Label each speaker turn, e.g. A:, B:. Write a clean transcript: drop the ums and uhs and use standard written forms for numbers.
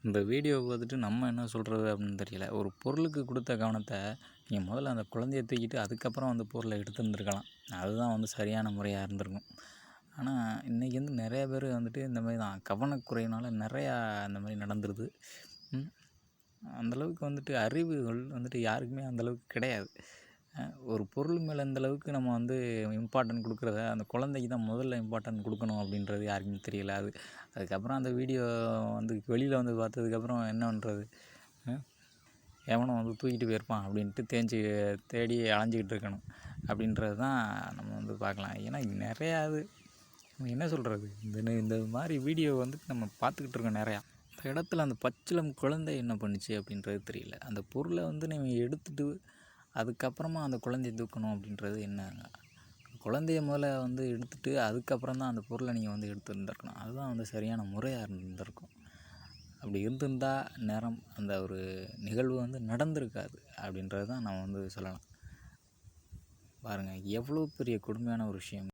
A: இந்த வீடியோவை பார்த்துட்டு நம்ம என்ன சொல்கிறது அப்படின்னு தெரியல. ஒரு பொருளுக்கு கொடுத்த கவனத்தை நீங்கள் முதல்ல அந்த குழந்தைய தூக்கிட்டு அதுக்கப்புறம் அந்த பொருளை எடுத்துருந்துருக்கலாம். அதுதான் வந்து சரியான முறையாக இருந்திருக்கும். ஆனால் இன்றைக்கி வந்து நிறையா பேர் வந்துட்டு இந்த மாதிரி தான் கவனக்குறையினால் நிறையா அந்த மாதிரி நடந்துருது. அந்தளவுக்கு வந்துட்டு அறிவுகள் வந்துட்டு யாருக்குமே அந்தளவுக்கு கிடையாது. ஒரு பொருள் மேலே அந்தளவுக்கு நம்ம வந்து இம்பார்ட்டன்ட் கொடுக்குறத அந்த குழந்தைக்கு தான் முதல்ல இம்பார்ட்டன்ட் கொடுக்கணும் அப்படின்றது யாருக்குமே தெரியல. அதுக்கப்புறம் அந்த வீடியோ வந்து வெளியில் வந்து பார்த்ததுக்கப்புறம் என்ன பண்ணுறது, எவனும் வந்து தூக்கிட்டு போயிருப்பான் அப்படின்ட்டு தேடி அலைஞ்சிக்கிட்டு இருக்கணும் அப்படின்றது தான் நம்ம வந்து பார்க்கலாம். ஏன்னா நிறையா நம்ம என்ன சொல்கிறது, இந்த மாதிரி வீடியோ வந்து நம்ம பார்த்துக்கிட்டு இருக்கோம் நிறையா. அந்த இடத்துல அந்த பச்சிளம் குழந்தை என்ன பண்ணுச்சு அப்படின்றது தெரியல. அந்த பொருளை வந்து நம்ம எடுத்துகிட்டு அதுக்கப்புறமா அந்த குழந்தைய தூக்கணும் அப்படின்றது என்னங்க? குழந்தைய முதல்ல வந்து எடுத்துகிட்டு அதுக்கப்புறம் தான் அந்த பொருளை நீங்கள் வந்து எடுத்துருந்துருக்கணும். அதுதான் வந்து சரியான முறையாக இருந்திருக்கும். அப்படி இருந்திருந்தால் நேரம் அந்த ஒரு நிகழ்வு வந்து நடந்திருக்காது அப்படின்றது தான் நம்ம வந்து சொல்லலாம். பாருங்கள், எவ்வளோ பெரிய கொடுமையான ஒரு விஷயம்.